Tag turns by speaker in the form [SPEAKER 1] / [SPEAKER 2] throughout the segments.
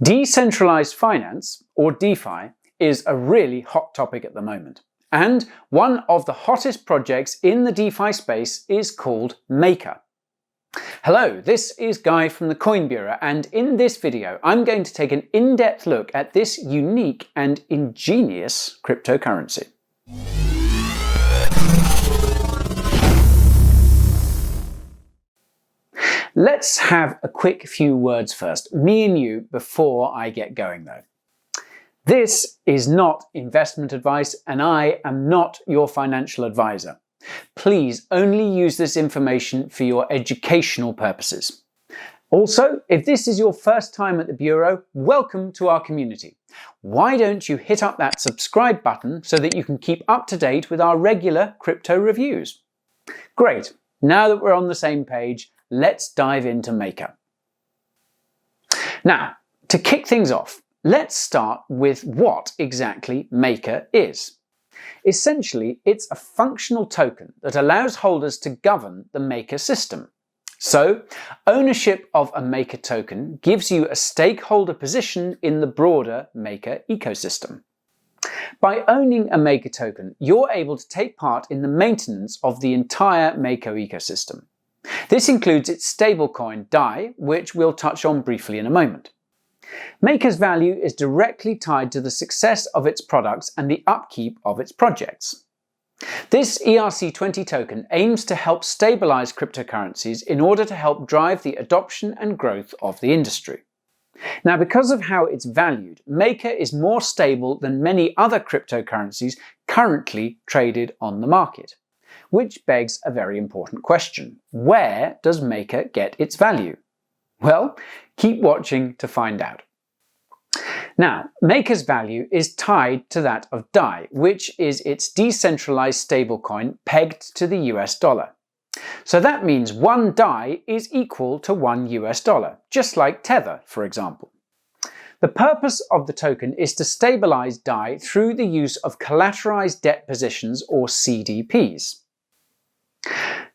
[SPEAKER 1] Decentralized finance, or DeFi, is a really hot topic at the moment. And one of the hottest projects in the DeFi space is called Maker. Hello, this is Guy from the Coin Bureau, and in this video I'm going to take an in-depth look at this unique and ingenious cryptocurrency. Let's have a quick few words first, me and you, before I get going though. This is not investment advice and I am not your financial advisor. Please only use this information for your educational purposes. Also, if this is your first time at the Bureau, welcome to our community. Why don't you hit up that subscribe button so that you can keep up to date with our regular crypto reviews? Great, now that we're on the same page, let's dive into Maker. Now, to kick things off, let's start with what exactly Maker is. Essentially, it's a functional token that allows holders to govern the Maker system. So, ownership of a Maker token gives you a stakeholder position in the broader Maker ecosystem. By owning a Maker token, you're able to take part in the maintenance of the entire Maker ecosystem. This includes its stablecoin DAI, which we'll touch on briefly in a moment. Maker's value is directly tied to the success of its products and the upkeep of its projects. This ERC20 token aims to help stabilize cryptocurrencies in order to help drive the adoption and growth of the industry. Now, because of how it's valued, Maker is more stable than many other cryptocurrencies currently traded on the market. Which begs a very important question. Where does Maker get its value? Well, keep watching to find out. Now, Maker's value is tied to that of DAI, which is its decentralized stablecoin pegged to the US dollar. So that means one DAI is equal to $1, just like Tether, for example. The purpose of the token is to stabilize DAI through the use of collateralized debt positions, or CDPs.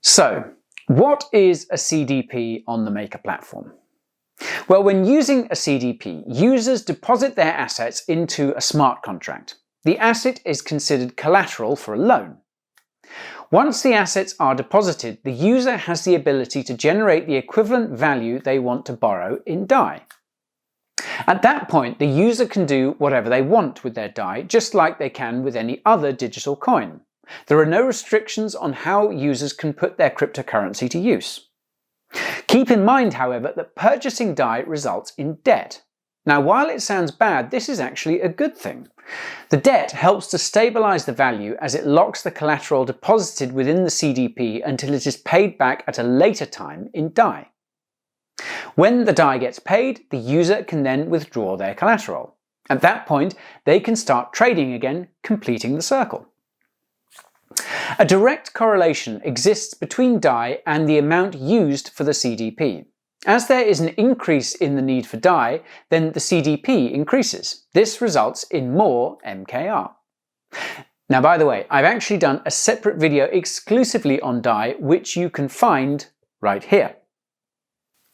[SPEAKER 1] So, what is a CDP on the Maker platform? Well, when using a CDP, users deposit their assets into a smart contract. The asset is considered collateral for a loan. Once the assets are deposited, the user has the ability to generate the equivalent value they want to borrow in DAI. At that point, the user can do whatever they want with their DAI, just like they can with any other digital coin. There are no restrictions on how users can put their cryptocurrency to use. Keep in mind, however, that purchasing DAI results in debt. Now, while it sounds bad, this is actually a good thing. The debt helps to stabilize the value as it locks the collateral deposited within the CDP until it is paid back at a later time in DAI. When the DAI gets paid, the user can then withdraw their collateral. At that point, they can start trading again, completing the circle. A direct correlation exists between DAI and the amount used for the CDP. As there is an increase in the need for DAI, then the CDP increases. This results in more MKR. Now, by the way, I've actually done a separate video exclusively on DAI, which you can find right here.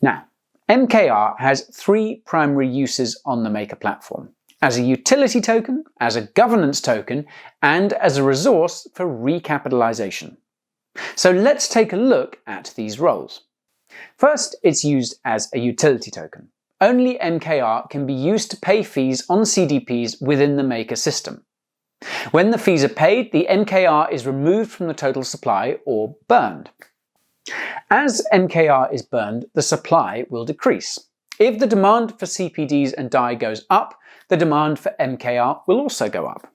[SPEAKER 1] Now, MKR has three primary uses on the Maker platform: as a utility token, as a governance token, and as a resource for recapitalization. So let's take a look at these roles. First, it's used as a utility token. Only MKR can be used to pay fees on CDPs within the Maker system. When the fees are paid, the MKR is removed from the total supply or burned. As MKR is burned, the supply will decrease. If the demand for CPDs and DAI goes up, the demand for MKR will also go up.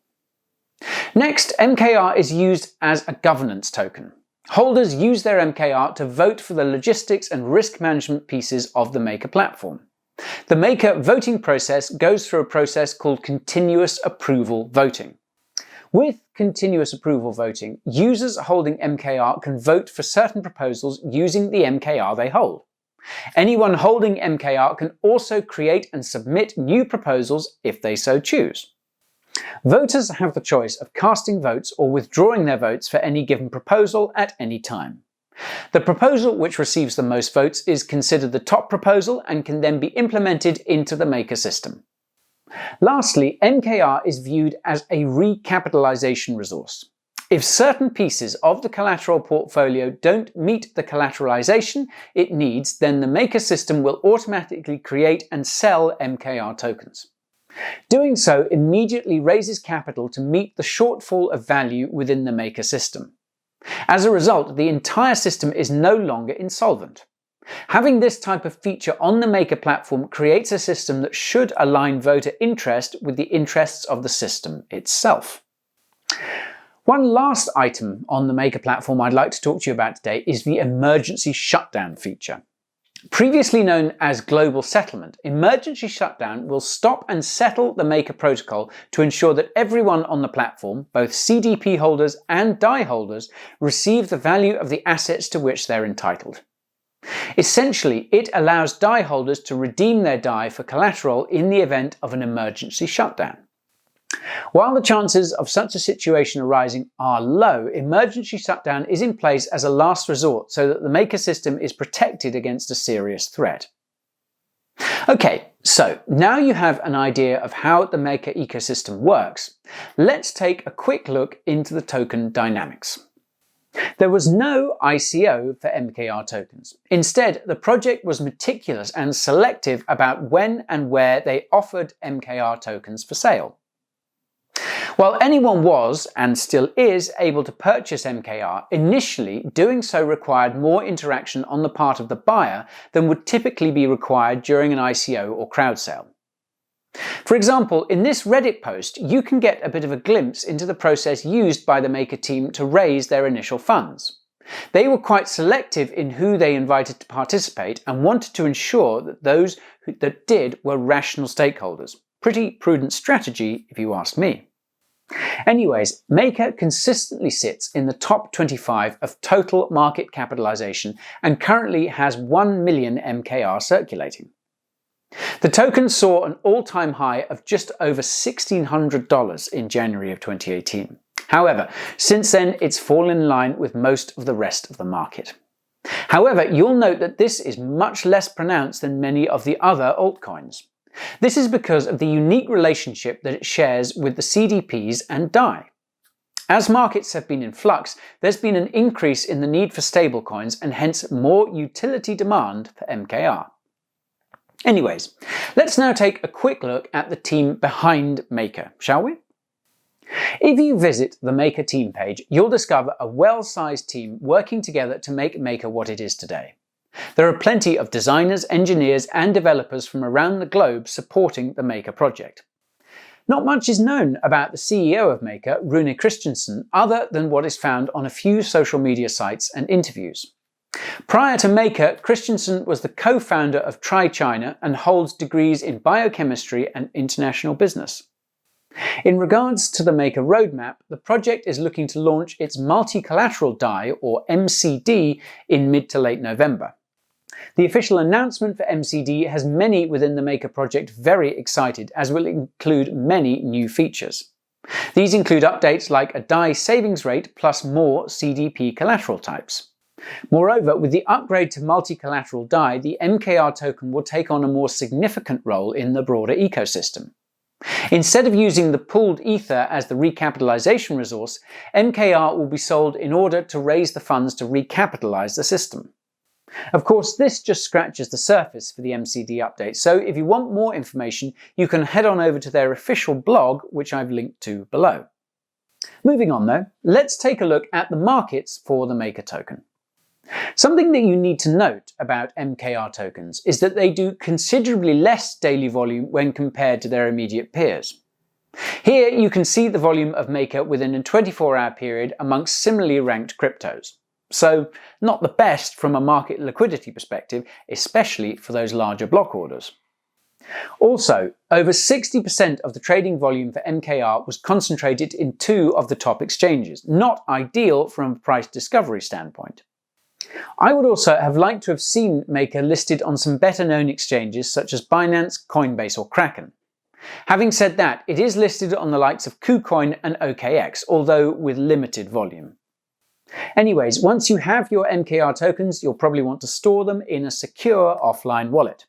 [SPEAKER 1] Next, MKR is used as a governance token. Holders use their MKR to vote for the logistics and risk management pieces of the Maker platform. The Maker voting process goes through a process called continuous approval voting. With continuous approval voting, users holding MKR can vote for certain proposals using the MKR they hold. Anyone holding MKR can also create and submit new proposals if they so choose. Voters have the choice of casting votes or withdrawing their votes for any given proposal at any time. The proposal which receives the most votes is considered the top proposal and can then be implemented into the Maker system. Lastly, MKR is viewed as a recapitalization resource. If certain pieces of the collateral portfolio don't meet the collateralization it needs, then the Maker system will automatically create and sell MKR tokens. Doing so immediately raises capital to meet the shortfall of value within the Maker system. As a result, the entire system is no longer insolvent. Having this type of feature on the Maker platform creates a system that should align voter interest with the interests of the system itself. One last item on the Maker platform I'd like to talk to you about today is the emergency shutdown feature. Previously known as global settlement, emergency shutdown will stop and settle the Maker protocol to ensure that everyone on the platform, both CDP holders and DAI holders, receive the value of the assets to which they're entitled. Essentially, it allows DAI holders to redeem their DAI for collateral in the event of an emergency shutdown. While the chances of such a situation arising are low, emergency shutdown is in place as a last resort so that the Maker system is protected against a serious threat. Okay, so now you have an idea of how the Maker ecosystem works, let's take a quick look into the token dynamics. There was no ICO for MKR tokens. Instead, the project was meticulous and selective about when and where they offered MKR tokens for sale. While anyone was, and still is, able to purchase MKR, initially doing so required more interaction on the part of the buyer than would typically be required during an ICO or crowd sale. For example, in this Reddit post, you can get a bit of a glimpse into the process used by the Maker team to raise their initial funds. They were quite selective in who they invited to participate and wanted to ensure that those that did were rational stakeholders. Pretty prudent strategy, if you ask me. Anyways, Maker consistently sits in the top 25 of total market capitalization and currently has 1 million MKR circulating. The token saw an all-time high of just over $1,600 in January of 2018. However, since then it's fallen in line with most of the rest of the market. However, you'll note that this is much less pronounced than many of the other altcoins. This is because of the unique relationship that it shares with the CDPs and DAI. As markets have been in flux, there's been an increase in the need for stablecoins and hence more utility demand for MKR. Anyways, let's now take a quick look at the team behind Maker, shall we? If you visit the Maker team page, you'll discover a well-sized team working together to make Maker what it is today. There are plenty of designers, engineers and developers from around the globe supporting the Maker project. Not much is known about the CEO of Maker, Rune Christensen, other than what is found on a few social media sites and interviews. Prior to Maker, Christensen was the co-founder of TriChina and holds degrees in biochemistry and international business. In regards to the Maker roadmap, the project is looking to launch its multi-collateral DAI, or MCD, in mid to late November. The official announcement for MCD has many within the Maker project very excited, as will include many new features. These include updates like a DAI savings rate plus more CDP collateral types. Moreover, with the upgrade to multi-collateral DAI, the MKR token will take on a more significant role in the broader ecosystem. Instead of using the pooled Ether as the recapitalization resource, MKR will be sold in order to raise the funds to recapitalize the system. Of course, this just scratches the surface for the MCD update, so if you want more information, you can head on over to their official blog, which I've linked to below. Moving on though, let's take a look at the markets for the Maker token. Something that you need to note about MKR tokens is that they do considerably less daily volume when compared to their immediate peers. Here you can see the volume of Maker within a 24-hour period amongst similarly ranked cryptos. So, not the best from a market liquidity perspective, especially for those larger block orders. Also, over 60% of the trading volume for MKR was concentrated in 2 of the top exchanges, not ideal from a price discovery standpoint. I would also have liked to have seen Maker listed on some better known exchanges such as Binance, Coinbase or Kraken. Having said that, it is listed on the likes of KuCoin and OKX, although with limited volume. Anyways, once you have your MKR tokens, you'll probably want to store them in a secure offline wallet.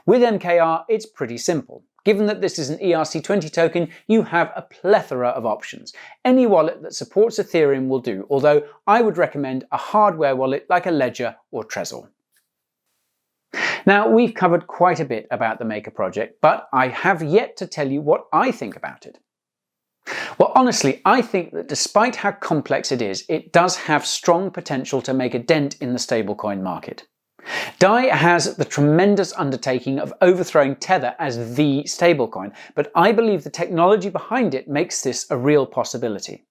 [SPEAKER 1] With MKR, it's pretty simple. Given that this is an ERC20 token, you have a plethora of options. Any wallet that supports Ethereum will do, although I would recommend a hardware wallet like a Ledger or Trezor. Now, we've covered quite a bit about the Maker project, but I have yet to tell you what I think about it. Well, honestly, I think that despite how complex it is, it does have strong potential to make a dent in the stablecoin market. DAI has the tremendous undertaking of overthrowing Tether as the stablecoin, but I believe the technology behind it makes this a real possibility.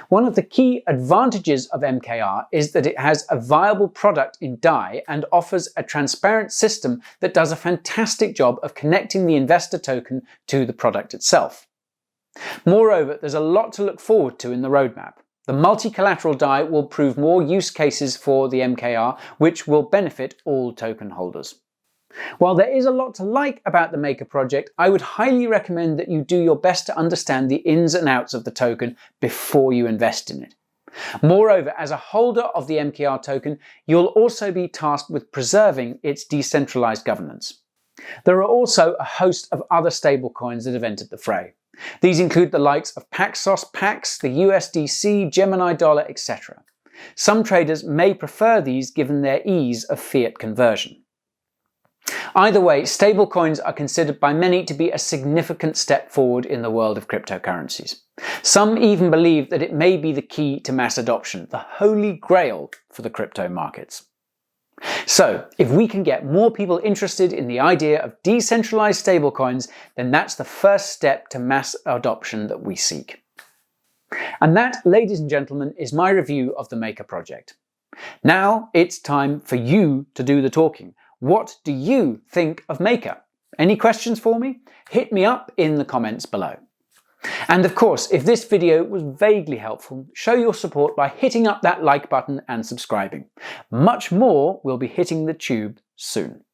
[SPEAKER 1] One of the key advantages of MKR is that it has a viable product in DAI and offers a transparent system that does a fantastic job of connecting the investor token to the product itself. Moreover, there's a lot to look forward to in the roadmap. The multi-collateral DAI will prove more use cases for the MKR, which will benefit all token holders. While there is a lot to like about the Maker project, I would highly recommend that you do your best to understand the ins and outs of the token before you invest in it. Moreover, as a holder of the MKR token, you'll also be tasked with preserving its decentralized governance. There are also a host of other stablecoins that have entered the fray. These include the likes of Paxos, Pax, the USDC, Gemini Dollar, etc. Some traders may prefer these given their ease of fiat conversion. Either way, stablecoins are considered by many to be a significant step forward in the world of cryptocurrencies. Some even believe that it may be the key to mass adoption, the holy grail for the crypto markets. So, if we can get more people interested in the idea of decentralized stablecoins, then that's the first step to mass adoption that we seek. And that, ladies and gentlemen, is my review of the Maker project. Now it's time for you to do the talking. What do you think of Maker? Any questions for me? Hit me up in the comments below. And of course, if this video was vaguely helpful, show your support by hitting up that like button and subscribing. Much more will be hitting the tube soon.